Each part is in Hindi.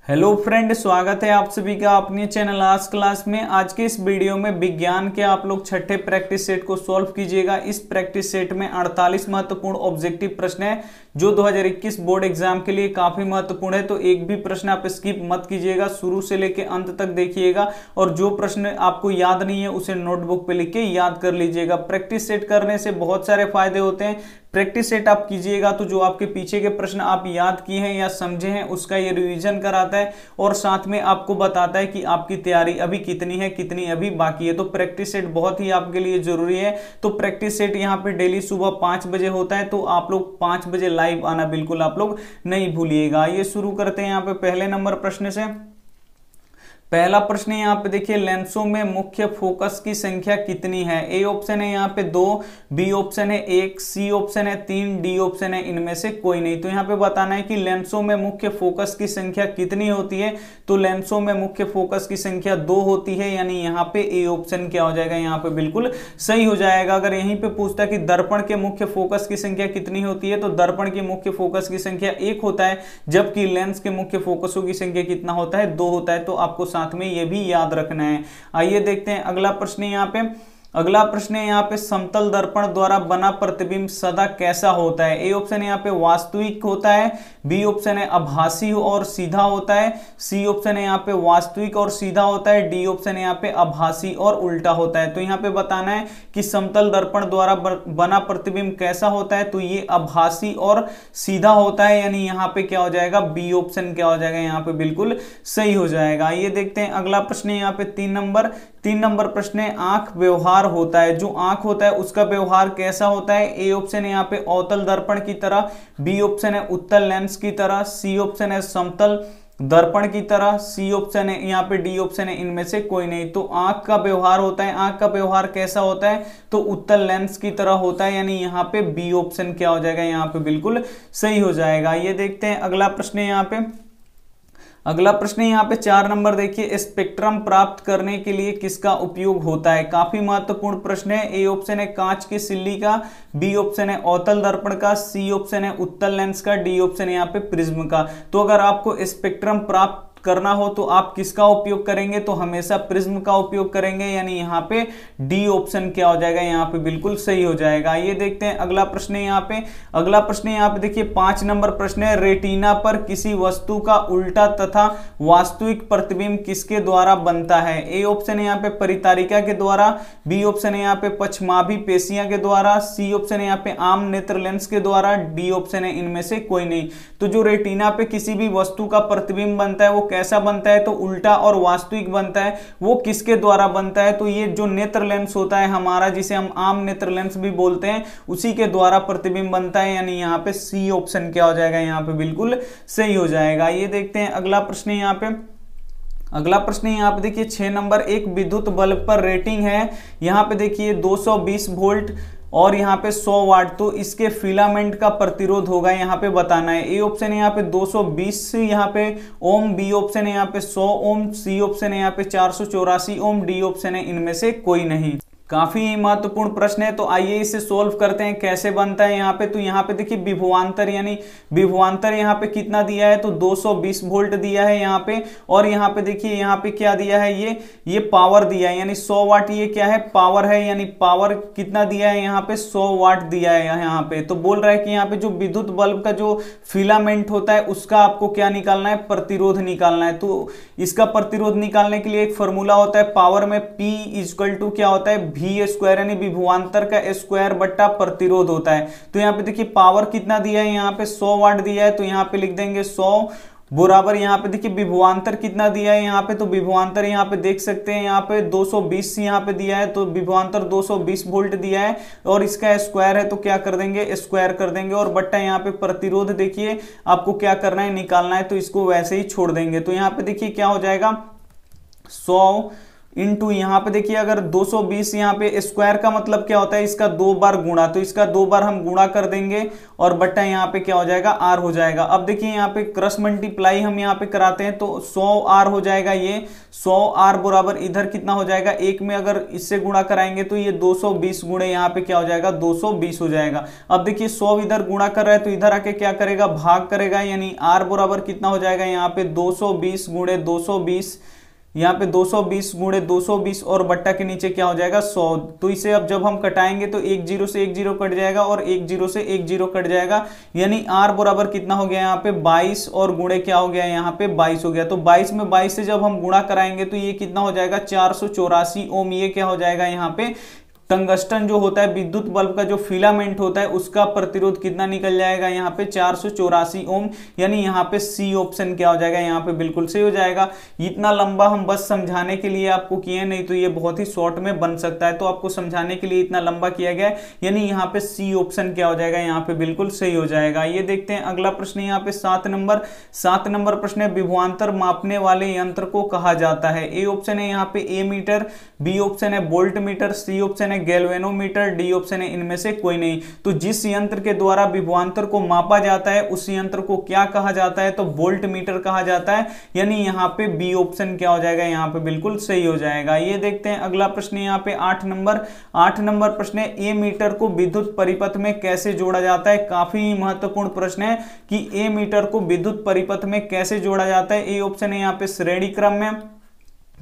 हेलो फ्रेंड, स्वागत है आप सभी का अपने चैनल आज क्लास में। आज के इस वीडियो में विज्ञान के आप लोग छठे प्रैक्टिस सेट को सॉल्व कीजिएगा। इस प्रैक्टिस सेट में 48 महत्वपूर्ण ऑब्जेक्टिव प्रश्न है जो 2021 बोर्ड एग्जाम के लिए काफी महत्वपूर्ण है। तो एक भी प्रश्न आप स्किप मत कीजिएगा, शुरू से लेके अंत तक देखिएगा और जो प्रश्न आपको याद नहीं है उसे नोटबुक पे लिख के याद कर लीजिएगा। प्रैक्टिस सेट करने से बहुत सारे फायदे होते हैं। प्रैक्टिस सेट आप कीजिएगा तो जो आपके पीछे के प्रश्न आप याद किए हैं या समझे हैं उसका ये रिवीजन कराता है और साथ में आपको बताता है कि आपकी तैयारी अभी कितनी है, कितनी अभी बाकी है। तो प्रैक्टिस सेट बहुत ही आपके लिए जरूरी है। तो प्रैक्टिस सेट यहाँ पे डेली सुबह 5 बजे होता है, तो आप लोग 5 बजे लाइव आना बिल्कुल आप लोग नहीं भूलिएगा। ये शुरू करते हैं यहाँ पे पहले नंबर प्रश्न से। पहला प्रश्न यहाँ पे देखिए, लेंसों में मुख्य फोकस की संख्या कितनी है? ए ऑप्शन है यहाँ पे 2, बी ऑप्शन है 1, सी ऑप्शन है 3, डी ऑप्शन है इनमें से कोई नहीं। तो यहाँ पे बताना है कि लेंसों में मुख्य फोकस की संख्या कितनी होती है। तो लेंसों में मुख्य फोकस की संख्या 2 होती है, यानी यहाँ पे ए ऑप्शन क्या हो जाएगा, यहाँ पे बिल्कुल सही हो जाएगा। अगर यहीं पे पूछता है कि दर्पण के मुख्य फोकस की संख्या कितनी होती है, तो दर्पण की मुख्य फोकस की संख्या 1 होता है, जबकि लेंस के मुख्य फोकसों की संख्या कितना होता है, 2 होता है। तो आपको साथ में ये भी याद रखना है। आइए देखते हैं अगला प्रश्न यहाँ पे। अगला प्रश्न है यहाँ पे, समतल दर्पण द्वारा बना प्रतिबिंब सदा कैसा होता है? ए ऑप्शन यहाँ पे वास्तविक होता है, बी ऑप्शन है आभासी और सीधा होता है, सी ऑप्शन है यहाँ पे वास्तविक और सीधा होता है, डी ऑप्शन है यहाँ पे आभासी और उल्टा होता है। तो यहाँ पे बताना है कि समतल दर्पण द्वारा बना प्रतिबिंब कैसा होता है। तो ये आभासी और सीधा होता है, यानी यहाँ पे क्या हो जाएगा, बी ऑप्शन क्या हो जाएगा, यहाँ पे बिल्कुल सही हो जाएगा। ये देखते हैं अगला प्रश्न है यहाँ पे 3 नंबर प्रश्न है, आंख व्यवहार होता है, जो आंख होता है उसका व्यवहार कैसा होता है? ए ऑप्शन है यहाँ पे अवतल दर्पण की तरह, बी ऑप्शन है उत्तल लेंस की तरह, सी ऑप्शन है समतल दर्पण की तरह, सी ऑप्शन है यहाँ पे डी ऑप्शन है इनमें से कोई नहीं। तो आंख का व्यवहार होता है, आंख का व्यवहार कैसा होता है? तो उत्तल लेंस की तरह होता है, यानी यहाँ पे बी ऑप्शन क्या हो जाएगा, यहाँ पे बिल्कुल सही हो जाएगा। ये देखते हैं अगला प्रश्न है यहाँ पे। अगला प्रश्न यहाँ पे 4 नंबर देखिए, स्पेक्ट्रम प्राप्त करने के लिए किसका उपयोग होता है? काफी महत्वपूर्ण प्रश्न है। ए ऑप्शन है कांच की सिल्ली का, बी ऑप्शन है अवतल दर्पण का, सी ऑप्शन है उत्तल लेंस का, डी ऑप्शन है यहाँ पे प्रिज्म का। तो अगर आपको स्पेक्ट्रम प्राप्त करना हो तो आप किसका उपयोग करेंगे? तो हमेशा प्रिज्म का उपयोग करेंगे, यानी यहाँ पे डी ऑप्शन क्या हो जाएगा, यहाँ पे बिल्कुल सही हो जाएगा। ये देखते हैं अगला प्रश्न है यहाँ पे। अगला प्रश्न यहाँ पे देखिए 5 नंबर प्रश्न है, रेटिना पर किसी वस्तु का उल्टा तथा वास्तविक प्रतिबिंब किसके द्वारा बनता है? ए ऑप्शन है यहाँ पे परितारिका के द्वारा, बी ऑप्शन है यहाँ पे पश्चमाभी पेशियां के द्वारा, सी ऑप्शन है यहाँ पे आम नेत्र लेंस के द्वारा, डी ऑप्शन है इनमें से कोई नहीं। तो जो रेटिना पे किसी भी वस्तु का प्रतिबिंब बनता है वो कैसा बनता है? तो उल्टा और वास्तविक बनता है। वो किसके द्वारा बनता है? तो ये जो नेत्र लेंस होता है हमारा, जिसे हम आम नेत्र लेंस भी बोलते हैं, उसी के द्वारा प्रतिबिंब बनता है, यानी यहाँ पे सी ऑप्शन क्या हो जाएगा, यहाँ पे बिल्कुल सही हो जाएगा। ये देखते हैं अगला प्रश्न यहाँ पे। अगला प्रश्न यहाँ पे देखिए 6 नंबर, एक विद्युत बल्ब पर रेटिंग है यहाँ पे देखिए 220 वोल्ट और यहाँ पे 100 वाट, तो इसके फिलामेंट का प्रतिरोध होगा यहाँ पे बताना है। ए ऑप्शन है यहाँ पे 220 यहाँ पे ओम, बी ऑप्शन है यहाँ पे 100 ओम, सी ऑप्शन है यहाँ पे 484 ओम, डी ऑप्शन है इनमें से कोई नहीं। काफी महत्वपूर्ण प्रश्न है, तो आइए इसे सोल्व करते हैं कैसे बनता है यहाँ पे। तो यहाँ पे देखिए विभवांतर, यानी विभवांतर यहाँ पे कितना दिया है? तो 220 वोल्ट दिया है यहाँ पे, और यहाँ पे देखिए यहाँ पे क्या दिया है, ये पावर दिया है, यानी 100 वाट, ये क्या है, पावर है, यानी पावर कितना दिया है यहाँ पे, 100 वाट दिया है यहाँ पे। तो बोल रहा है कि यहाँ पे जो विद्युत बल्ब का जो फिलामेंट होता है उसका आपको क्या निकालना है, प्रतिरोध निकालना है। तो इसका प्रतिरोध निकालने के लिए एक फॉर्मूला होता है पावर में, P इक्वल टू क्या होता है, V स्क्वायर, यानी विभवांतर का स्क्वायर बट्टा प्रतिरोध होता है। तो यहाँ पे देखिए पावर कितना दिया है, यहाँ पे 100 वाट दिया है, तो यहाँ पे लिख देंगे 100 बराबर, यहाँ पे देखिए विभवांतर कितना दिया है यहाँ पे, तो विभवांतर यहाँ पे देख सकते हैं यहाँ पे 220 यहाँ पे दिया है, तो विभवांतर 220 वोल्ट दिया है और इसका स्क्वायर है, तो क्या कर देंगे, स्क्वायर कर देंगे, और बट्टा यहाँ पे प्रतिरोध देखिए आपको क्या करना है, निकालना है, तो इसको वैसे ही छोड़ देंगे। तो यहाँ पे देखिए क्या हो जाएगा, 100 इनटू यहाँ पे देखिए अगर 220 यहाँ पे स्क्वायर का मतलब क्या होता है, इसका 2 बार गुणा, तो इसका 2 बार हम गुणा कर देंगे और बट्टा यहाँ पे क्या हो जाएगा, आर हो जाएगा। अब देखिए यहाँ पे क्रॉस मल्टीप्लाई हम यहाँ पे कराते हैं तो 100 आर हो जाएगा, ये 100 आर बराबर इधर कितना हो जाएगा, एक में अगर इससे गुणा कराएंगे तो ये 220 गुणे यहाँ पे क्या हो जाएगा, 220 हो जाएगा। अब देखिए 100 इधर गुणा कर रहा है तो इधर आके क्या करेगा, भाग करेगा, यानी आर बराबर कितना हो जाएगा यहाँ पे 220 गुणे 220, यहाँ पे 220 गुणे 220 और बट्टा के नीचे क्या हो जाएगा 100। तो इसे अब जब हम कटाएंगे तो एक जीरो से एक जीरो कट जाएगा और एक जीरो से एक जीरो कट जाएगा, यानी आर बराबर कितना हो गया यहाँ पे 22 और गुणे क्या हो गया यहाँ पे 22 हो गया। तो 22 में 22 से जब हम गुणा कराएंगे तो ये कितना हो जाएगा 484 ओम। ये क्या हो जाएगा यहाँ पे टंगस्टन जो होता है विद्युत बल्ब का जो फिलामेंट होता है उसका प्रतिरोध कितना निकल जाएगा यहाँ पे 484 ओम, यानी यहाँ पे सी ऑप्शन क्या हो जाएगा यहाँ पे बिल्कुल सही हो जाएगा। इतना लंबा हम बस समझाने के लिए आपको किए, नहीं तो ये बहुत ही शॉर्ट में बन सकता है, तो आपको समझाने के लिए इतना लंबा किया गया है, यानी यहाँ पे सी ऑप्शन क्या हो जाएगा यहाँ पे बिल्कुल सही हो जाएगा। ये देखते हैं अगला प्रश्न यहाँ पे 7 नंबर प्रश्न है, विभवांतर मापने वाले यंत्र को कहा जाता है। ए ऑप्शन है यहाँ पे ए मीटर, बी ऑप्शन है वोल्ट मीटर, सी ऑप्शन है गैल्वेनोमीटर, डी ऑप्शन है इनमें से कोई नहीं। तो जिस यंत्र के द्वारा विभवांतर को मापा जाता है उस यंत्र को क्या कहा जाता है, तो वोल्ट मीटर कहा जाता है, यानी यहाँ पे बी ऑप्शन क्या हो जाएगा यहाँ पे बिल्कुल सही हो जाएगा। ये देखते हैं अगला प्रश्न यहाँ पे 8 नंबर प्रश्न है, ए मीटर को विद्युत परिपथ में कैसे जोड़ा जाता है। काफी महत्वपूर्ण प्रश्न है कि ए मीटर को विद्युत परिपथ में कैसे जोड़ा जाता है। ए ऑप्शन है यहाँ पे श्रेणी क्रम में,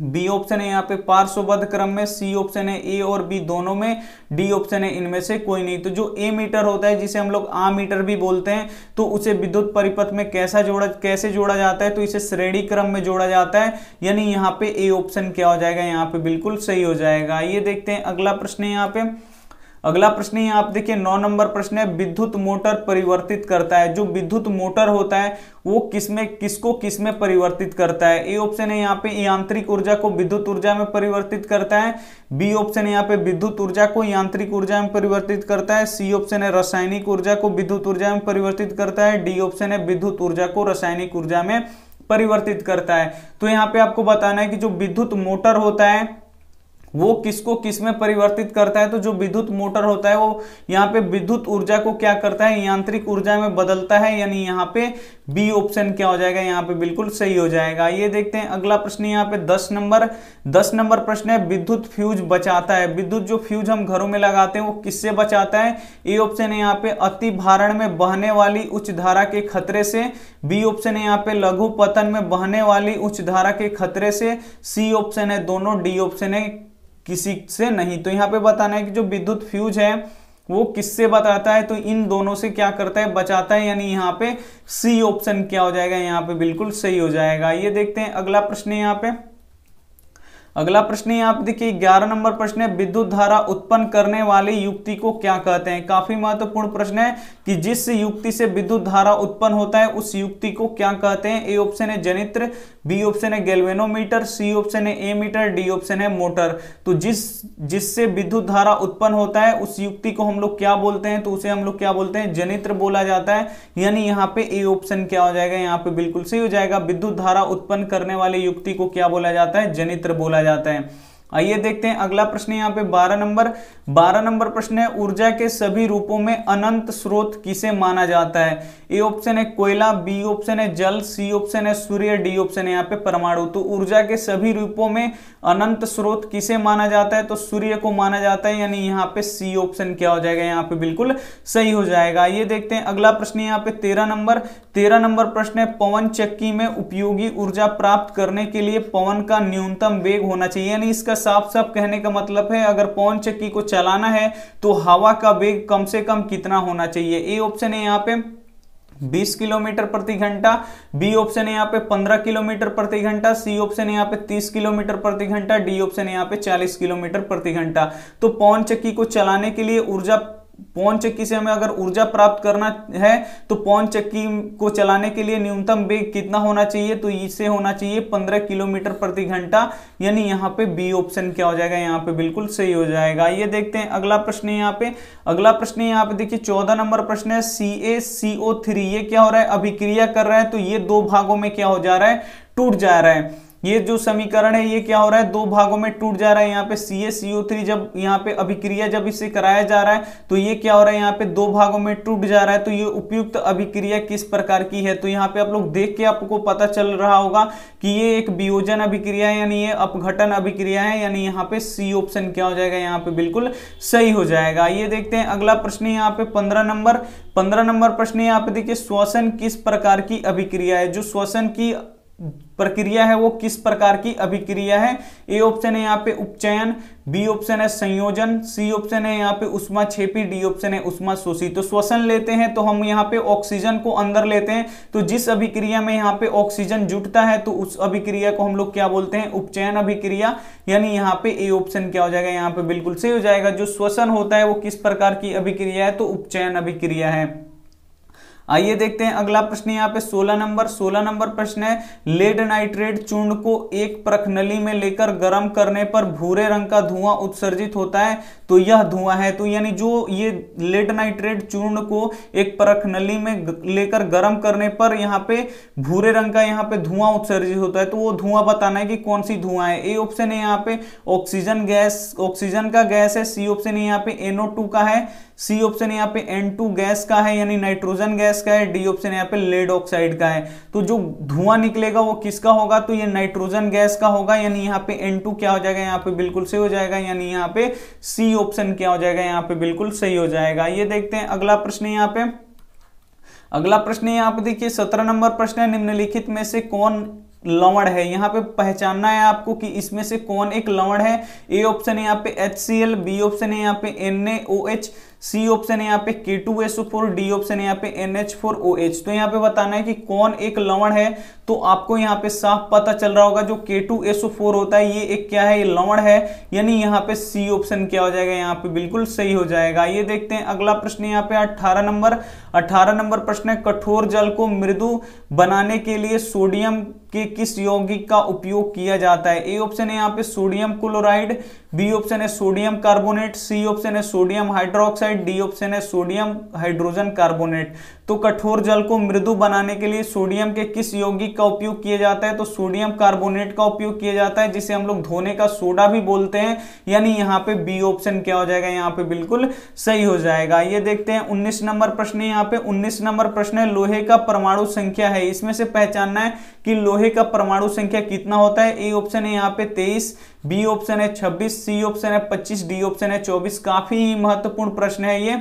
बी ऑप्शन है यहाँ पे पार्श्वबद्ध क्रम में, सी ऑप्शन है ए और बी दोनों में, डी ऑप्शन है इनमें से कोई नहीं। तो जो ए मीटर होता है जिसे हम लोग आ मीटर भी बोलते हैं, तो उसे विद्युत परिपथ में कैसे जोड़ा जाता है, तो इसे श्रेणी क्रम में जोड़ा जाता है, यानी यहाँ पे ए ऑप्शन क्या हो जाएगा यहाँ पे बिल्कुल सही हो जाएगा। ये देखते हैं अगला प्रश्न है यहाँ पे, अगला प्रश्न है आप देखिए 9 नंबर प्रश्न है, विद्युत मोटर परिवर्तित करता है। जो विद्युत मोटर होता है वो किसमें परिवर्तित करता है। ए ऑप्शन है यहाँ पे यांत्रिक ऊर्जा को विद्युत ऊर्जा में परिवर्तित करता है, बी ऑप्शन है यहाँ पे विद्युत ऊर्जा को यांत्रिक ऊर्जा में परिवर्तित करता है, सी ऑप्शन है रासायनिक ऊर्जा को विद्युत ऊर्जा में परिवर्तित करता है, डी ऑप्शन है विद्युत ऊर्जा को रासायनिक ऊर्जा में परिवर्तित करता है। तो यहाँ पे आपको बताना है कि जो विद्युत मोटर होता है वो किस में परिवर्तित करता है। तो जो विद्युत मोटर होता है वो यहाँ पे विद्युत ऊर्जा को क्या करता है, यांत्रिक ऊर्जा में बदलता है, यानी यहाँ पे बी ऑप्शन क्या हो जाएगा यहाँ पे बिल्कुल सही हो जाएगा। ये देखते हैं अगला प्रश्न यहाँ पे 10 नंबर प्रश्न है, विद्युत फ्यूज बचाता है। विद्युत जो फ्यूज हम घरों में लगाते हैं वो किससे बचाता है। ए ऑप्शन है यहाँ पे अति भारण में बहने वाली उच्च धारा के खतरे से, बी ऑप्शन है यहाँ पे लघु पतन में बहने वाली उच्च धारा के खतरे से, सी ऑप्शन है दोनों, डी ऑप्शन है किसी से नहीं। तो यहाँ पे बताना है कि जो विद्युत फ्यूज है वो किससे बताता है, तो इन दोनों से क्या करता है, बचाता है, यानी यहाँ पे सी ऑप्शन क्या हो जाएगा यहाँ पे बिल्कुल सही हो जाएगा। ये देखते हैं अगला प्रश्न है यहाँ पे, अगला प्रश्न है आप देखिए 11 नंबर प्रश्न है, विद्युत धारा उत्पन्न करने वाली युक्ति को क्या कहते हैं। काफी महत्वपूर्ण प्रश्न है कि जिस युक्ति से विद्युत धारा उत्पन्न होता है उस युक्ति को क्या कहते हैं। ए ऑप्शन है जनित्र, बी ऑप्शन है गैल्वेनोमीटर, सी ऑप्शन है ए मीटर, डी ऑप्शन है मोटर। तो जिससे विद्युत धारा उत्पन्न होता है उस युक्ति को हम लोग क्या बोलते हैं, तो उसे हम लोग क्या बोलते हैं, जनित्र बोला जाता है, यानी यहाँ पे ए ऑप्शन क्या हो जाएगा यहाँ पे बिल्कुल सही हो जाएगा। विद्युत धारा उत्पन्न करने वाली युक्ति को क्या बोला जाता है, जनित्र बोला जाता है। आइए देखते हैं अगला प्रश्न यहाँ पे 12 नंबर प्रश्न है, ऊर्जा के सभी रूपों में अनंत स्रोत किसे माना जाता है। ए ऑप्शन है कोयला, बी ऑप्शन है जल, सी ऑप्शन है सूर्य, डी ऑप्शन है यहाँ पे परमाणु। तो ऊर्जा के सभी रूपों में अनंत स्रोत किसे माना जाता है, तो सूर्य को माना जाता है, यानी यहाँ पे सी ऑप्शन क्या हो जाएगा यहाँ पे बिल्कुल सही हो जाएगा। ये देखते हैं अगला प्रश्न यहाँ पे 13 नंबर प्रश्न है, पवन चक्की में उपयोगी ऊर्जा प्राप्त करने के लिए पवन का न्यूनतम वेग होना चाहिए। यानी इसका साफ साफ कहने का मतलब है अगर पवन चक्की को चलाना है तो हवा का वेग कम से कम कितना होना चाहिए। ए ऑप्शन है यहाँ पे 20 किलोमीटर प्रति घंटा, बी ऑप्शन है यहाँ पे 15 किलोमीटर प्रति घंटा, सी ऑप्शन है यहाँ पे 30 किलोमीटर प्रति घंटा, डी ऑप्शन है यहाँ पे 40 किलोमीटर प्रति घंटा। तो पवन चक्की को चलाने के लिए पवन चक्की से हमें अगर ऊर्जा प्राप्त करना है तो पवन चक्की को चलाने के लिए न्यूनतम वेग कितना होना चाहिए, तो इसे होना चाहिए 15 किलोमीटर प्रति घंटा, यानी यहाँ पे बी ऑप्शन क्या हो जाएगा यहाँ पे बिल्कुल सही हो जाएगा। ये देखते हैं अगला प्रश्न है यहाँ पे, अगला प्रश्न है यहाँ पे देखिए 14 नंबर प्रश्न है, CaCO3 ये क्या हो रहा है, अभिक्रिया कर रहा है, तो ये दो भागों में क्या हो जा रहा है, टूट जा रहा है। ये जो समीकरण है ये क्या हो रहा है, दो भागों में टूट जा रहा है। यहाँ पे CaCO3 जब यहाँ पे अभिक्रिया जब इसे कराया जा रहा है तो ये क्या हो रहा है, यहाँ पे दो भागों में टूट जा रहा है। तो ये उपयुक्त अभिक्रिया किस प्रकार की है, तो यहाँ पे आप लोग देख के आपको पता चल रहा होगा कि ये एक वियोजन अभिक्रिया है, यानी ये अपघटन अभिक्रिया है, यानी यहाँ पे सी ऑप्शन क्या हो जाएगा, यहाँ पे बिल्कुल सही हो जाएगा। ये देखते हैं अगला प्रश्न यहाँ पे 15 नंबर प्रश्न यहाँ पे देखिए, श्वसन किस प्रकार की अभिक्रिया है। जो श्वसन की प्रक्रिया है वो किस प्रकार की अभिक्रिया है। ए ऑप्शन है यहाँ पे उपचयन, बी ऑप्शन है संयोजन, सी ऑप्शन है यहाँ पे उष्माक्षेपी, डी ऑप्शन है उष्माशोषी। तो श्वसन लेते हैं तो हम यहाँ पे ऑक्सीजन को अंदर लेते हैं, तो जिस अभिक्रिया में यहाँ पे ऑक्सीजन जुटता है तो उस अभिक्रिया को हम लोग क्या बोलते हैं, उपचयन अभिक्रिया, यानी यहाँ पे ए ऑप्शन क्या हो जाएगा, यहाँ पे बिल्कुल सही हो जाएगा। जो श्वसन होता है वो किस प्रकार की अभिक्रिया है, तो उपचयन अभिक्रिया है। आइए देखते हैं अगला प्रश्न यहाँ पे 16 नंबर प्रश्न है, लेड नाइट्रेट चूर्ण को एक प्रखनली में लेकर गर्म करने पर भूरे रंग का धुआं उत्सर्जित होता है, तो यह धुआं है। तो यानी जो ये लेड नाइट्रेट चूर्ण को एक प्रखनली में लेकर गर्म करने पर यहाँ पे भूरे रंग का यहाँ पे धुआं उत्सर्जित होता है, तो वो धुआं बताना है कि कौन सी धुआं है। ए ऑप्शन है यहाँ पे ऑक्सीजन गैस, ऑक्सीजन का गैस है। सी ऑप्शन है यहाँ पे NO2 का है। सी ऑप्शन यहाँ पे N2 गैस का है, यानी नाइट्रोजन गैस का है। डी ऑप्शन यहाँ पे लेड ऑक्साइड का है। तो जो धुआं निकलेगा वो किसका होगा, तो ये नाइट्रोजन गैस का होगा, यानी यहाँ पे N2 क्या हो जाएगा, यहाँ पे बिल्कुल सही हो जाएगा, यानी यहाँ पे सी ऑप्शन क्या हो जाएगा, यहाँ पे बिल्कुल सही हो जाएगा। ये देखते हैं अगला प्रश्न यहाँ पे, अगला प्रश्न यहाँ पे देखिए 17 नंबर प्रश्न है, निम्नलिखित में से कौन लवण है। यहाँ पे पहचानना है आपको कि इसमें से कौन एक लवण है। ए ऑप्शन है यहाँ पे HCl, बी ऑप्शन है यहाँ पे NaOH, सी ऑप्शन है यहाँ पे K2SO4, डी ऑप्शन है यहाँ पे NH4OH। तो यहाँ पे बताना है कि कौन एक लवण है, तो आपको यहाँ पे साफ पता चल रहा होगा जो K2SO4 होता है ये एक क्या है, ये लवण है, यानी यहाँ पे सी ऑप्शन क्या हो जाएगा, यहाँ पे बिल्कुल सही हो जाएगा। ये देखते हैं अगला प्रश्न यहाँ पे 18 नंबर प्रश्न है, कठोर जल को मृदु बनाने के लिए सोडियम के किस यौगिक का उपयोग किया जाता है। ए ऑप्शन है यहाँ पे सोडियम क्लोराइड, बी ऑप्शन है सोडियम कार्बोनेट, सी ऑप्शन है सोडियम हाइड्रोक्साइड, डी ऑप्शन है सोडियम हाइड्रोजन कार्बोनेट। तो कठोर जल को मृदु बनाने के लिए सोडियम के किस यौगिक का उपयोग किया जाता है, तो सोडियम कार्बोनेट का उपयोग किया जाता है, जिसे हम लोग धोने का सोडा भी बोलते हैं, यानी यहाँ पे बी ऑप्शन क्या हो जाएगा, यहाँ पे बिल्कुल सही हो जाएगा। ये देखते हैं 19 नंबर प्रश्न है, यहाँ पे 19 नंबर प्रश्न है, लोहे का परमाणु संख्या है, इसमें से पहचानना है कि लोहे का परमाणु संख्या कितना होता है। ए ऑप्शन है यहाँ पे 23, बी ऑप्शन है 26, सी ऑप्शन है 25, डी ऑप्शन है 24। काफी महत्वपूर्ण प्रश्न है ये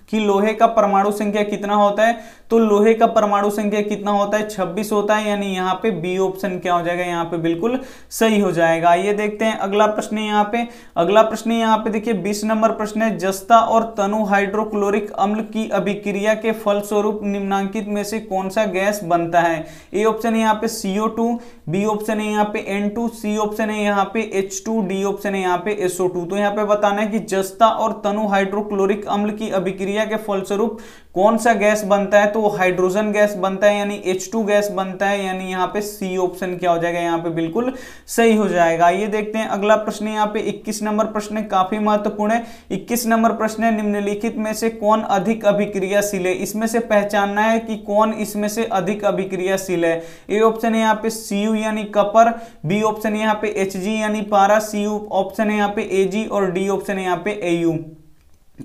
कि लोहे का परमाणु संख्या कितना होता है, तो लोहे का परमाणु संख्या कितना होता है, 26 होता है, यानी यहाँ पे बी ऑप्शन क्या हो जाएगा, यहाँ पे बिल्कुल सही हो जाएगा। ये देखते हैं अगला प्रश्न यहाँ पे, अगला प्रश्न यहाँ पे देखिए 20 नंबर प्रश्न है, जस्ता और तनु हाइड्रोक्लोरिक अम्ल की अभिक्रिया के फलस्वरूप निम्नांकित में से कौन सा गैस बनता है। ए ऑप्शन है यहाँ पे CO2, बी ऑप्शन है यहाँ पे N2, सी ऑप्शन है यहाँ पे H2, डी ऑप्शन है यहाँ पे SO2। तो यहाँ पे बताना है कि जस्ता और तनु हाइड्रोक्लोरिक अम्ल की अभिक्रिया के फलस्वरूप कौन सा गैस बनता है, तो हाइड्रोजन गैस बनता है, यानी H2 गैस बनता है, यानी यहाँ पे सी ऑप्शन क्या हो जाएगा, यहाँ पे बिल्कुल सही हो जाएगा। ये देखते हैं अगला प्रश्न यहाँ पे 21 नंबर प्रश्न है, काफी महत्वपूर्ण है। 21 नंबर प्रश्न है, निम्नलिखित में से कौन अधिक अभिक्रियाशील है। इसमें से पहचानना है कि कौन इसमें से अधिक अभिक्रियाशील है। ए ऑप्शन है यहाँ पे Cu यानी कपर, बी ऑप्शन है यहाँ पे Hg यानी पारा, सी ऑप्शन है यहाँ पे Ag और डी ऑप्शन है यहाँ पे Au।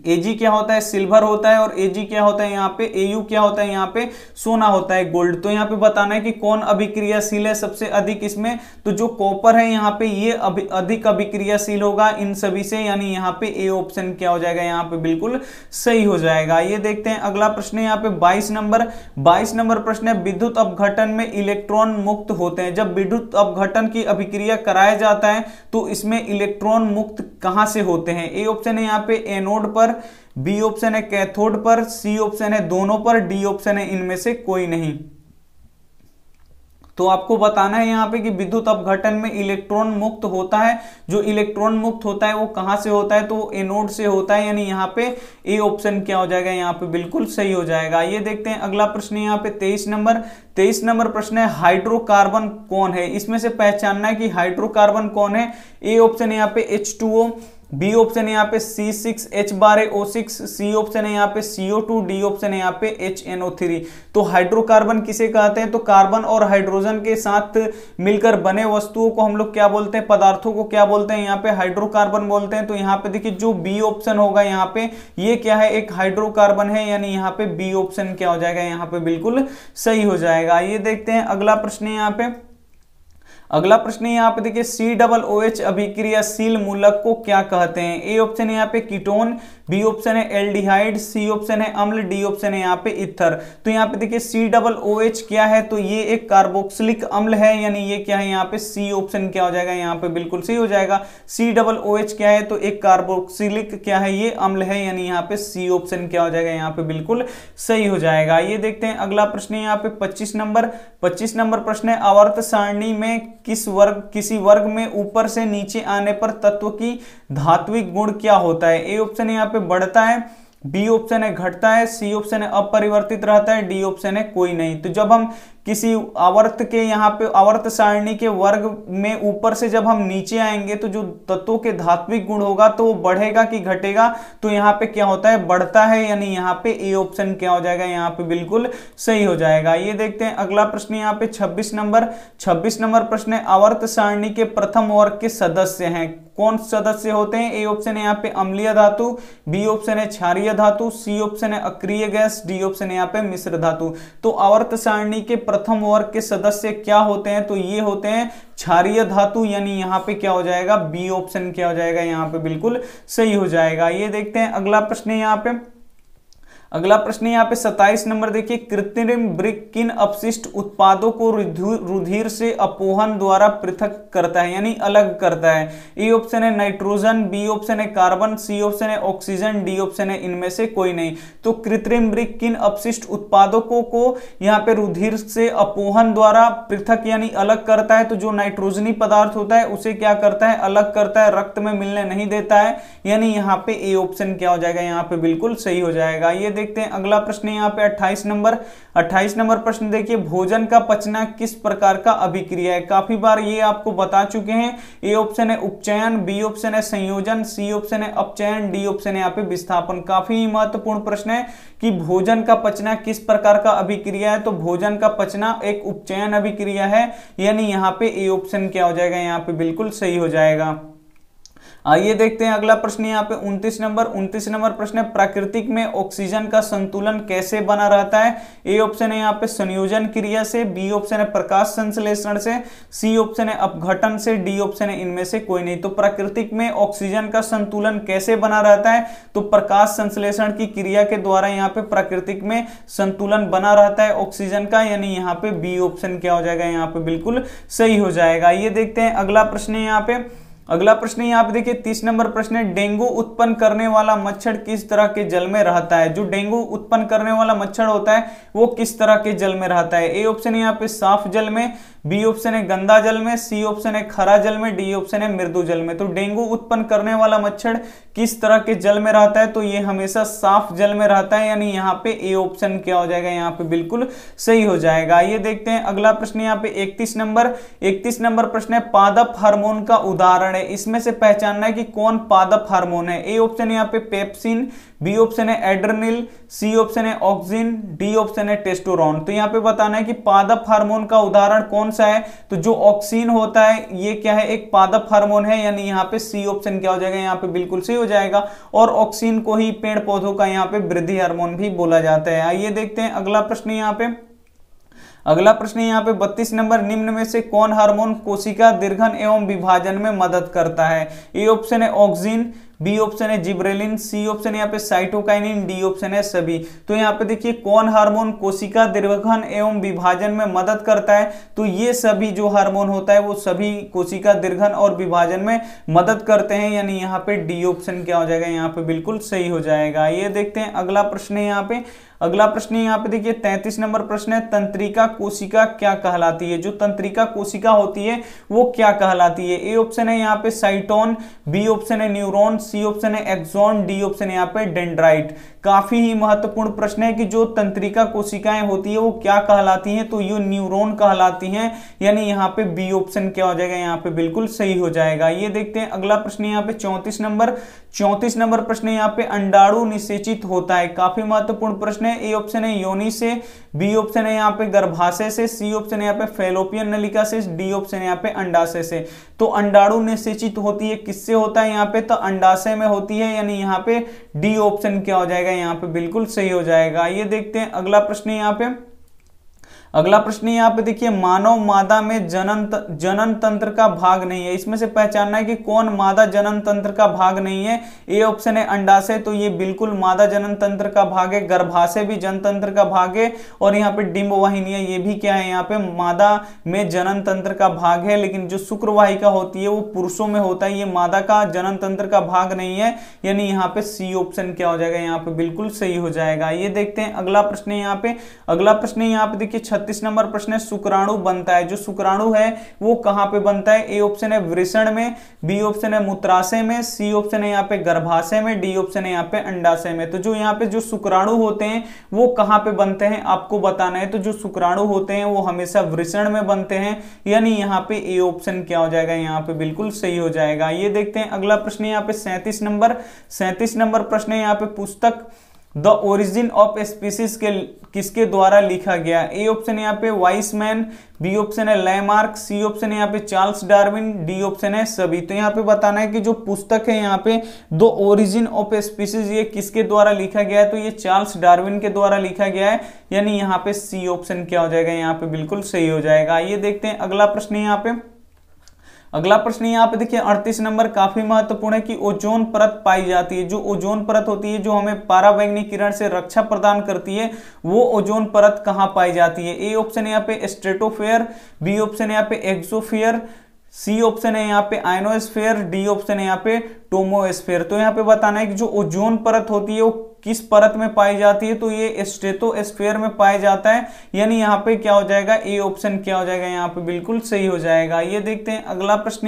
Ag क्या होता है, सिल्वर होता है, और Ag क्या होता है यहाँ पे, Au क्या होता है यहाँ पे, सोना होता है, गोल्ड। तो यहाँ पे बताना है कि कौन अभिक्रियाशील है सबसे अधिक इसमें, तो जो कॉपर है यहाँ पे ये अधिक अभिक्रियाशील होगा इन सभी से, यानी यहाँ पे ए ऑप्शन क्या हो जाएगा, यहाँ पे बिल्कुल सही हो जाएगा। ये देखते हैं अगला प्रश्न है यहाँ पे 22 नंबर प्रश्न है, विद्युत अपघटन में इलेक्ट्रॉन मुक्त होते हैं। जब विद्युत अपघटन की अभिक्रिया कराया जाता है तो इसमें इलेक्ट्रॉन मुक्त कहां से होते हैं। ए ऑप्शन है यहाँ पे एनोड पर, बी ऑप्शन है कैथोड पर, सी ऑप्शन है दोनों पर, डी ऑप्शन है इनमें से कोई नहीं। तो आपको बताना है यहाँ पे कि विद्युत अपघटन में इलेक्ट्रॉन मुक्त होता है, जो इलेक्ट्रॉन मुक्त होता है वो कहां से होता है, तो एनोड से होता है, यानी यहाँ पे ए ऑप्शन क्या हो जाएगा, यहाँ पे बिल्कुल सही हो जाएगा। ये देखते हैं अगला प्रश्न यहाँ पे 23 नंबर प्रश्न है, हाइड्रोकार्बन कौन है। इसमें से पहचानना है कि हाइड्रोकार्बन कौन है। ए ऑप्शन है यहाँ पे H2O, बी ऑप्शन है यहाँ पे C6H12O6, सी ऑप्शन है यहाँ पे CO2, डी ऑप्शन है यहाँ पे HNO3। तो हाइड्रोकार्बन किसे कहते हैं? तो कार्बन और हाइड्रोजन के साथ मिलकर बने वस्तुओं को हम लोग क्या बोलते हैं? पदार्थों को क्या बोलते हैं? यहाँ पे हाइड्रोकार्बन बोलते हैं। तो यहाँ पे देखिए जो बी ऑप्शन होगा यहाँ पे ये क्या है? एक हाइड्रोकार्बन है, यानी यहाँ पे बी ऑप्शन क्या हो जाएगा? यहाँ पे बिल्कुल सही हो जाएगा। ये देखते हैं अगला प्रश्न है यहाँ पे। अगला प्रश्न यहाँ पे देखिए COOH अभिक्रियाशील मूलक को क्या कहते हैं? ए ऑप्शन है यहाँ पे कीटोन, बी ऑप्शन है एल्डिहाइड, सी ऑप्शन है अम्ल, डी ऑप्शन है यहाँ पे ईथर। तो यहाँ पे देखिए COOH क्या है? तो ये एक कार्बोक्सिलिक अम्ल है, यानी ये क्या है? यहाँ पे सी ऑप्शन क्या हो जाएगा? यहाँ पे बिल्कुल सही हो जाएगा। COOH क्या है? तो एक कार्बोक्सिलिक क्या है? ये अम्ल है, यानी यहाँ पे सी ऑप्शन क्या हो जाएगा? यहाँ पे बिल्कुल सही हो जाएगा। ये देखते हैं अगला प्रश्न है यहाँ पे 25 नंबर प्रश्न है। आवर्त सारणी में किसी वर्ग में ऊपर से नीचे आने पर तत्व की धात्विक गुण क्या होता है? ए ऑप्शन है यहाँ पे बढ़ता है, बी ऑप्शन है घटता है, सी ऑप्शन है अपरिवर्तित रहता है, डी ऑप्शन है कोई नहीं। तो जब हम किसी आवर्त के यहाँ पे आवर्त सारणी के वर्ग में ऊपर से जब हम नीचे आएंगे तो जो तत्वों के धात्विक गुण होगा तो वो बढ़ेगा कि घटेगा? तो यहाँ पे क्या होता है? बढ़ता है, यानी यहाँ पे ए ऑप्शन क्या हो जाएगा? यहाँ पे बिल्कुल सही हो जाएगा। ये देखते हैं अगला प्रश्न यहाँ पे 26 नंबर प्रश्न है। आवर्त सारणी के प्रथम वर्ग के सदस्य हैं, कौन सदस्य होते हैं? ए ऑप्शन है यहाँ पे अम्लीय धातु, बी ऑप्शन है क्षारीय धातु, सी ऑप्शन है अक्रिय गैस, डी ऑप्शन है यहाँ पे मिश्र धातु। तो आवर्त सारणी के प्रथम वर्ग के सदस्य क्या होते हैं? तो ये होते हैं क्षारीय धातु, यानी यहाँ पे क्या हो जाएगा? बी ऑप्शन क्या हो जाएगा? यहाँ पे बिल्कुल सही हो जाएगा। ये देखते हैं अगला प्रश्न है यहाँ पे। अगला प्रश्न यहाँ पे 27 नंबर देखिए। कृत्रिम वृक्क किन अपशिष्ट उत्पादों को रुधिर से अपोहन द्वारा पृथक करता है, यानी अलग करता है? ए ऑप्शन है नाइट्रोजन, बी ऑप्शन है कार्बन, सी ऑप्शन है ऑक्सीजन, डी ऑप्शन है इनमें से कोई नहीं। तो कृत्रिम वृक्क किन अपशिष्ट उत्पादों को यहाँ पे रुधिर से अपोहन द्वारा पृथक यानी अलग करता है? तो जो नाइट्रोजनी पदार्थ होता है उसे क्या करता है? अलग करता है, रक्त में मिलने नहीं देता है, यानी यहाँ पे ए ऑप्शन क्या हो जाएगा? यहाँ पे बिल्कुल सही हो जाएगा। ये देखते हैं अगला प्रश्न यहाँ पे 28 नंबर प्रश्न देखिए। भोजन का पचना किस प्रकार का अभिक्रिया है? काफी बार ये आपको बता चुके हैं। ए ऑप्शन है उपचयन, बी ऑप्शन है संयोजन, सी ऑप्शन है अपचयन, डी ऑप्शन है यहाँ पे विस्थापन। काफी महत्वपूर्ण प्रश्न है कि भोजन का पचना किस प्रकार का अभिक्रिया है? तो भोजन का पचना एक उपचयन अभिक्रिया है, यानी यहाँ पे ए ऑप्शन क्या हो जाएगा? यहाँ पे बिल्कुल सही हो जाएगा। आइए देखते हैं अगला प्रश्न यहाँ पे 29 नंबर प्रश्न है। प्राकृतिक में ऑक्सीजन का संतुलन कैसे बना रहता है? ए ऑप्शन है यहाँ पे संयोजन क्रिया से, बी ऑप्शन है प्रकाश संश्लेषण से, सी ऑप्शन है अपघटन से, डी ऑप्शन है इनमें से कोई नहीं। तो प्राकृतिक में ऑक्सीजन का संतुलन कैसे बना रहता है? तो प्रकाश संश्लेषण की क्रिया के द्वारा यहाँ पे प्राकृतिक में संतुलन बना रहता है ऑक्सीजन का, यानी यहाँ पे बी ऑप्शन क्या हो जाएगा? यहाँ पे बिल्कुल सही हो जाएगा। ये देखते हैं अगला प्रश्न है यहाँ पे। अगला प्रश्न यहाँ पे देखिए 30 नंबर प्रश्न है। डेंगू उत्पन्न करने वाला मच्छर किस तरह के जल में रहता है? जो डेंगू उत्पन्न करने वाला मच्छर होता है वो किस तरह के जल में रहता है? ए ऑप्शन है यहाँ पे साफ जल में, बी ऑप्शन है गंदा जल में, सी ऑप्शन है खरा जल में, डी ऑप्शन है मृदु जल में। तो डेंगू उत्पन्न करने वाला मच्छर किस तरह के जल में रहता है? तो ये हमेशा साफ जल में रहता है, यानी यहाँ पे ए ऑप्शन क्या हो जाएगा? यहाँ पे बिल्कुल सही हो जाएगा। ये देखते हैं अगला प्रश्न यहाँ पे 31 नंबर प्रश्न है। पादप हार्मोन का उदाहरण है, इसमें से पहचानना है कि कौन पादप हार्मोन है। ए ऑप्शन यहाँ पे पेप्सिन, बी ऑप्शन है एड्रेनल, सी ऑप्शन है ऑक्सिन, डी ऑप्शन है टेस्टोस्टेरोन। तो यहाँ पे बताना है कि पादप हार्मोन का उदाहरण कौन सा है? तो जो ऑक्सिन होता है ये क्या है? एक पादप हार्मोन है, यानी यहाँ पे सी ऑप्शन क्या हो जाएगा? यहाँ पे बिल्कुल सही हो जाएगा। और ऑक्सिन को ही पेड़ पौधों का यहाँ पे वृद्धि हार्मोन भी बोला जाता है। आइए देखते हैं अगला प्रश्न यहाँ पे। अगला प्रश्न यहाँ पे 32 नंबर। निम्न में से कौन हार्मोन कोशिका दीर्घन एवं विभाजन में मदद करता है? ए ऑप्शन है ऑक्सिन, बी ऑप्शन है जिब्रेलिन, सी ऑप्शन यहाँ पे साइटोकाइनिन, डी ऑप्शन है सभी। तो यहाँ पे देखिए कौन हार्मोन कोशिका दीर्घन एवं विभाजन में मदद करता है? तो ये सभी जो हार्मोन होता है वो सभी कोशिका दीर्घन और विभाजन में मदद करते हैं, यानी यहाँ पे डी ऑप्शन क्या हो जाएगा? यहाँ पे बिल्कुल सही हो जाएगा। ये देखते हैं अगला प्रश्न है यहाँ पे। अगला प्रश्न यहाँ पे देखिए 33 नंबर प्रश्न है। तंत्रिका कोशिका क्या कहलाती है? जो तंत्रिका कोशिका होती है वो क्या कहलाती है? ए ऑप्शन है यहाँ पे साइटोन, बी ऑप्शन है न्यूरॉन, सी ऑप्शन है एक्सॉन, डी ऑप्शन है यहाँ पे डेंड्राइट। काफी ही महत्वपूर्ण प्रश्न है कि जो तंत्रिका कोशिकाएं होती है वो क्या कहलाती हैं, तो ये न्यूरॉन कहलाती हैं, यानी यहाँ पे बी ऑप्शन क्या हो जाएगा, यहाँ पे बिल्कुल सही हो जाएगा। ये देखते हैं अगला प्रश्न यहाँ पे 34 नंबर प्रश्न यहाँ पे अंडाणु निषेचित होता है। काफी महत्वपूर्ण प्रश्न है। ए ऑप्शन है योनि से, बी ऑप्शन है यहाँ पे गर्भाशय से, सी ऑप्शन है यहाँ पे फैलोपियन नलिका से, डी ऑप्शन है यहाँ पे अंडाशय से। तो अंडाणु निषेचित होती है किससे होता है यहाँ पे, तो अंडाशय में होती है, यानी यहाँ पे डी ऑप्शन क्या हो जाएगा, यहाँ पे बिल्कुल सही हो जाएगा। ये देखते हैं अगला प्रश्न यहाँ पे यहाँ पे देखिए मानव मादा में जनन तंत्र का भाग नहीं है। इसमें से पहचानना है कि कौन मादा जनन तंत्र का भाग नहीं है। ए ऑप्शन है अंडाशय, तो ये बिल्कुल मादा जनन तंत्र का भाग है। गर्भाशय भी जनन तंत्र का भाग है, और यहाँ पे डिंब वाहिनियां ये भी क्या है, यहाँ पे मादा में जनन तंत्र का भाग है। लेकिन जो शुक्रवाहिका होती है वो पुरुषों में होता है, ये मादा का जनन तंत्र का भाग नहीं है, यानी यहाँ पे सी ऑप्शन क्या हो जाएगा, यहाँ पे बिल्कुल सही हो जाएगा। ये देखते हैं अगला प्रश्न यहाँ पे देखिए 36 नंबर प्रश्न है शुक्राणु बनता है। जो शुक्राणु है वो कहां पे बनता है। ए ऑप्शन है वृषण में, बी ऑप्शन है मूत्राशय में, सी ऑप्शन है यहाँ पे गर्भाशय में, डी ऑप्शन है यहाँ पे अंडाशय में। तो जो यहाँ पे जो शुक्राणु होते हैं वो कहां पे बनते हैं आपको बताना है। तो जो शुक्राणु होते हैं वो हमेशा वृषण में बनते हैं, यानी यहाँ पे ए ऑप्शन क्या हो जाएगा, यहाँ पे बिल्कुल सही हो जाएगा। ये देखते हैं अगला प्रश्न यहाँ पे 37 नंबर प्रश्न है। यहाँ पे पुस्तक द ओरिजिन ऑफ स्पीसीज के किसके द्वारा लिखा गया। ए ऑप्शन यहाँ पे वाइसमैन, बी ऑप्शन है लैमार्क, सी ऑप्शन है यहाँ पे चार्ल्स डार्विन, डी ऑप्शन है सभी। तो यहाँ पे बताना है कि जो पुस्तक है यहाँ पे द ओरिजिन ऑफ स्पीसीज ये किसके द्वारा लिखा गया है, तो ये चार्ल्स डार्विन के द्वारा लिखा गया है, यानी यहाँ पे सी ऑप्शन क्या हो जाएगा, यहाँ पे बिल्कुल सही हो जाएगा। ये देखते हैं अगला प्रश्न यहाँ पे देखिए 38 नंबर काफी महत्वपूर्ण है कि ओजोन परत पाई जाती है। जो ओजोन परत होती है जो हमें पराबैंगनी किरण से रक्षा प्रदान करती है, वो ओजोन परत कहां पाई जाती है। ए ऑप्शन है यहाँ पे स्ट्रेटोस्फेयर, बी ऑप्शन है यहाँ पे एक्सोस्फेयर, सी ऑप्शन है यहाँ पे आयनोस्फेयर, डी ऑप्शन है यहाँ पे टोमोस्फेयर। तो यहाँ पे बताना है कि जो ओजोन परत होती है वो किस परत में पाई जाती है, तो ये स्ट्रेटोस्फेयर में पाया जाता है, यानी यहाँ पे क्या हो जाएगा, ए ऑप्शन क्या हो जाएगा, यहाँ पे बिल्कुल सही हो जाएगा। ये देखते हैं अगला प्रश्न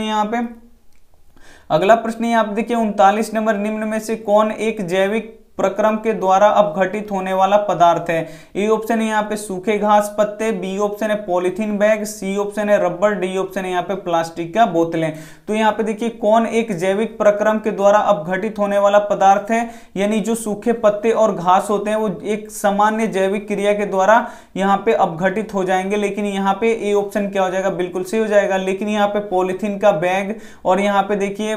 यहाँ पे देखिए 39 नंबर निम्न में से कौन एक जैविक प्रक्रम के द्वारा अपघटित होने वाला पदार्थ है। ए ऑप्शन है यहाँ पे सूखे घास पत्ते, बी ऑप्शन है पॉलीथीन बैग, सी ऑप्शन है रबर, डी ऑप्शन है यहाँ पे प्लास्टिक का बोतलें। तो यहाँ पे देखिए कौन एक जैविक प्रक्रम के द्वारा अपघटित होने वाला पदार्थ है, यानी जो सूखे पत्ते और घास होते हैं वो एक सामान्य जैविक क्रिया के द्वारा यहाँ पे अपघटित हो जाएंगे, लेकिन यहाँ पे ए ऑप्शन क्या हो जाएगा, बिल्कुल सही हो जाएगा। लेकिन यहाँ पे पॉलीथीन का बैग और यहाँ पे देखिए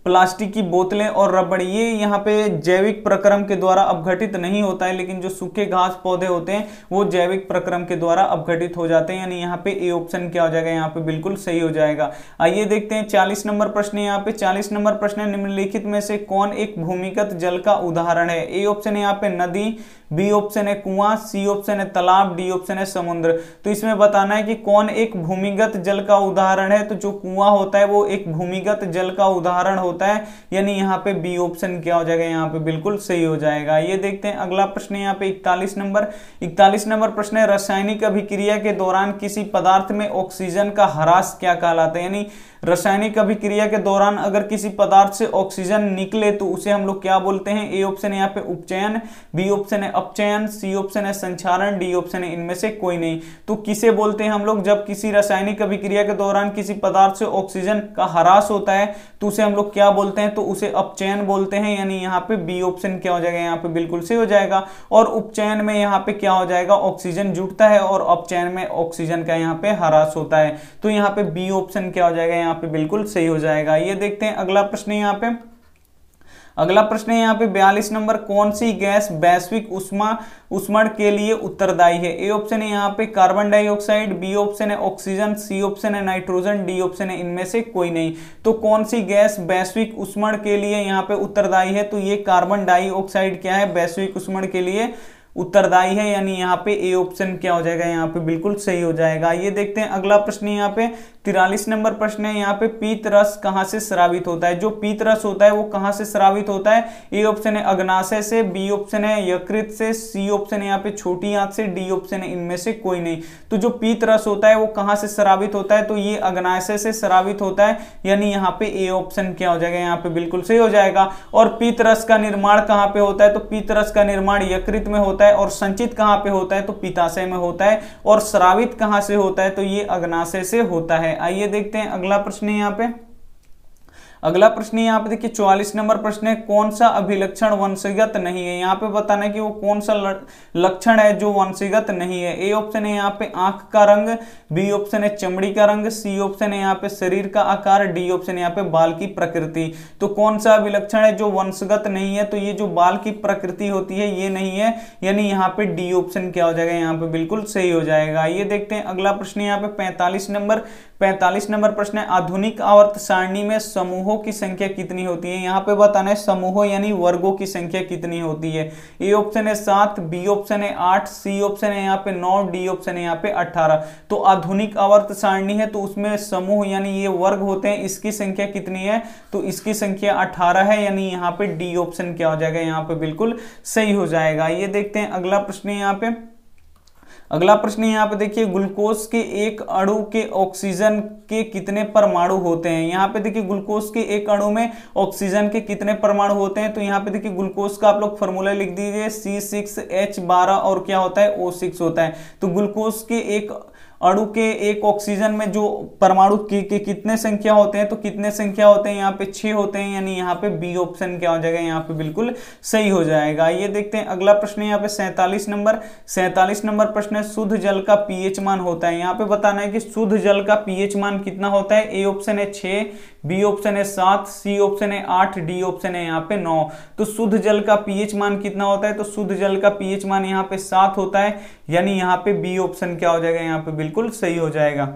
प्लास्टिक की बोतलें और रबड़ ये यहाँ पे जैविक प्रक्रम के द्वारा अपघटित नहीं होता है, लेकिन जो सूखे घास पौधे होते हैं वो जैविक प्रक्रम के द्वारा अपघटित हो जाते हैं, यानी यहाँ पे ए ऑप्शन क्या हो जाएगा, यहाँ पे बिल्कुल सही हो जाएगा। आइए देखते हैं 40 नंबर प्रश्न। यहाँ पे 40 नंबर प्रश्न है निम्नलिखित में से कौन एक भूमिगत जल का उदाहरण है। ए ऑप्शन है यहाँ पे नदी, बी ऑप्शन है कुआं, सी ऑप्शन है तालाब, डी ऑप्शन है समुद्र। तो इसमें बताना है कि कौन एक भूमिगत जल का उदाहरण है। तो जो कुआं होता है वो एक भूमिगत जल का उदाहरण होता है, यानी यहाँ पे बी ऑप्शन क्या हो जाएगा, यहाँ पे बिल्कुल सही हो जाएगा। ये देखते हैं अगला प्रश्न यहाँ पे 41 नंबर प्रश्न है रासायनिक अभिक्रिया के दौरान किसी पदार्थ में ऑक्सीजन का ह्रास क्या कहलाता है। यानी रासायनिक अभिक्रिया के दौरान अगर किसी पदार्थ से ऑक्सीजन निकले तो उसे हम लोग क्या बोलते हैं। ए ऑप्शन है यहाँ पे उपचयन, बी ऑप्शन है अपचयन, सी ऑप्शन है संचारण, डी ऑप्शन है इनमें से कोई नहीं। तो किसे बोलते हैं हम लोग, जब किसी रासायनिक अभिक्रिया के दौरान किसी पदार्थ से ऑक्सीजन का ह्रास होता है तो उसे हम लोग क्या बोलते हैं, तो उसे अपचयन बोलते हैं, यानी यहाँ पे बी ऑप्शन क्या हो जाएगा, यहाँ पे बिल्कुल सही हो जाएगा। और उपचयन में यहाँ पे क्या हो जाएगा, ऑक्सीजन जुटता है और अपचयन में ऑक्सीजन का यहाँ पे ह्रास होता है, तो यहाँ पे बी ऑप्शन क्या हो जाएगा, यहाँ पे बिल्कुल सही हो जाएगा। ये देखते हैं अगला प्रश्न यहाँ पे 42 नंबर कौन सी गैस वैश्विक उष्मण के लिए उत्तरदायी है। ए ऑप्शन है यहाँ पे कार्बन डाइऑक्साइड, बी ऑप्शन है ऑक्सीजन, सी ऑप्शन है नाइट्रोजन, डी ऑप्शन है इनमें से कोई नहीं। तो कौन सी गैस वैश्विक उष्मण के लिए यहाँ पे उत्तरदायी है, तो ये कार्बन डाइऑक्साइड क्या है, वैश्विक उष्मण के लिए उत्तरदायी है, यानी यहाँ पे ए ऑप्शन क्या हो जाएगा, यहाँ पे बिल्कुल सही हो जाएगा। ये देखते हैं अगला प्रश्न यहाँ पे 43 नंबर प्रश्न है यहाँ पे, पीत रस कहाँ से स्रावित होता है? जो पीत रस होता है वो कहाँ से स्रावित होता है? ए ऑप्शन है अग्नाशय से, बी ऑप्शन है यकृत से, सी ऑप्शन है यहाँ पे छोटी आंत से, डी ऑप्शन है इनमें से कोई नहीं। तो जो पीत रस होता है वो कहाँ से स्रावित होता है? तो ये अग्नाशय से स्रावित होता है, यानी यहाँ पे ए ऑप्शन क्या हो जाएगा? यहाँ पे बिल्कुल सही हो जाएगा। और पीत रस का निर्माण कहाँ पे होता है? तो पीत रस का निर्माण यकृत में होता है। और संचित कहाँ पे होता है? तो पित्ताशय में होता है। और स्रावित कहाँ से होता है? तो ये अग्नाशय से होता है। आइए देखते हैं अगला प्रश्न है यहाँ पे। अगला प्रश्न यहाँ पे देखिए 44 नंबर प्रश्न है, कौन सा अभिलक्षण वंशगत नहीं है? यहाँ पे बताना है कि वो कौन सा लक्षण है जो वंशगत नहीं है। ए ऑप्शन है यहाँ पे आंख का रंग, बी ऑप्शन है चमड़ी का रंग, सी ऑप्शन है यहाँ पे शरीर का आकार, डी ऑप्शन है यहाँ पे बाल की प्रकृति। तो कौन सा अभिलक्षण है जो वंशगत नहीं है? तो ये जो बाल की प्रकृति होती है ये नहीं है, यानी यहाँ पे डी ऑप्शन क्या हो जाएगा? यहाँ पे बिल्कुल सही हो जाएगा। ये देखते हैं अगला प्रश्न यहाँ पे 45 नंबर प्रश्न है, आधुनिक आवर्त सारणी में समूहों की संख्या कितनी होती है? यहाँ पे बताना है समूहों यानी वर्गों की संख्या कितनी होती है। ए ऑप्शन है 7, बी ऑप्शन है 8, सी ऑप्शन है यहाँ पे 9, डी ऑप्शन है यहाँ पे 18। तो आधुनिक आवर्त सारणी है तो उसमें समूह यानी ये वर्ग होते हैं, इसकी संख्या कितनी है? तो इसकी संख्या 18 है, यानी यहाँ पे डी ऑप्शन क्या हो जाएगा? यहाँ पे बिल्कुल सही हो जाएगा। ये देखते हैं अगला प्रश्न यहाँ पे। अगला प्रश्न यहाँ पे देखिए, ग्लूकोज के एक अणु के ऑक्सीजन के कितने परमाणु होते हैं? यहाँ पे देखिए ग्लूकोज के एक अणु में ऑक्सीजन के कितने परमाणु होते हैं? तो यहाँ पे देखिए ग्लूकोज का आप लोग फॉर्मूला लिख दीजिए, C6H12 और क्या होता है? O6 होता है। तो ग्लूकोज के एक अणु के एक ऑक्सीजन में जो परमाणु के कितने संख्या होते हैं? तो कितने संख्या होते हैं? यहाँ पे 6 होते हैं, यानी यहाँ पे बी ऑप्शन क्या हो जाएगा? यहाँ पे बिल्कुल सही हो जाएगा। ये देखते हैं अगला प्रश्न यहाँ पे 47 नंबर प्रश्न है, शुद्ध जल का पीएच मान होता है। यहाँ पे बताना है कि शुद्ध जल का पीएच मान कितना होता है? ए ऑप्शन है 6, बी ऑप्शन है 7, सी ऑप्शन है 8, डी ऑप्शन है यहाँ पे 9। तो शुद्ध जल का पीएच मान कितना होता है? तो शुद्ध जल का पीएच मान यहाँ पे 7 होता है, यानी यहाँ पे बी ऑप्शन क्या हो जाएगा? यहाँ पे बिल्कुल सही हो जाएगा।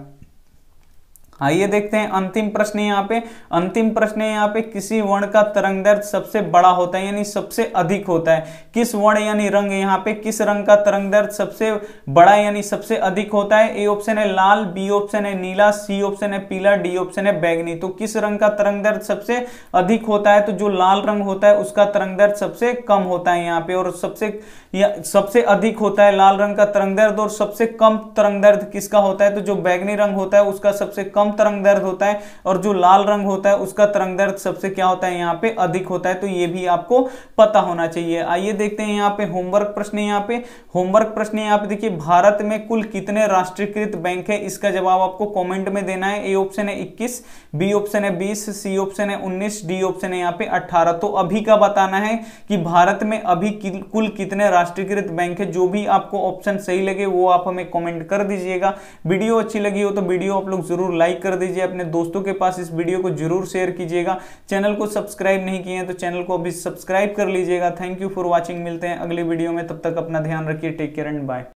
आइए देखते हैं अंतिम प्रश्न यहाँ पे। अंतिम प्रश्न यहाँ पे, किसी वर्ण का तरंग दैर्घ्य सबसे बड़ा होता है यानी सबसे अधिक होता है? किस वर्ण यानी रंग, यहाँ पे किस रंग का तरंग दैर्घ्य सबसे बड़ा यानी सबसे अधिक होता है? ए ऑप्शन है लाल, बी ऑप्शन है नीला, सी ऑप्शन है पीला, डी ऑप्शन है बैगनी। तो किस रंग का तरंग दैर्घ्य सबसे अधिक होता है? तो जो लाल रंग होता है उसका तरंग दैर्घ्य सबसे कम होता है यहाँ पे, और सबसे अधिक होता है लाल रंग का तरंग दैर्घ्य। और सबसे कम तरंग दैर्घ्य किसका होता है? तो जो बैगनी रंग होता है उसका सबसे कम तरंग दैर्घ्य होता है, और जो लाल रंग होता है उसका तरंग दैर्घ्य सबसे क्या होता है? यहाँ पे अधिक होता है। तो ये भी आपको पता होना चाहिए। आइए देखते हैं यहाँ पे होमवर्क प्रश्न। यहाँ पे होमवर्क प्रश्न यहाँ पे देखिए, भारत में कुल कितने राष्ट्रीयकृत बैंक है? इसका जवाब आपको कमेंट में देना है। ए ऑप्शन है 21, बी ऑप्शन है 20, सी ऑप्शन है 19, डी ऑप्शन है यहाँ पे 18। तो अभी का बताना है कि भारत में अभी कुल कितने राष्ट्रीयकृत बैंक है। जो भी आपको ऑप्शन सही लगे वो आप हमें कमेंट कर दीजिएगा। वीडियो अच्छी लगी हो तो वीडियो आप लोग जरूर लाइक कर दीजिए, अपने दोस्तों के पास इस वीडियो को जरूर शेयर कीजिएगा। चैनल को सब्सक्राइब नहीं किए हैं तो चैनल को अभी सब्सक्राइब कर लीजिएगा। Thank you for watching. मिलते हैं अगले वीडियो में, तब तक अपना ध्यान रखिए। Take care and bye.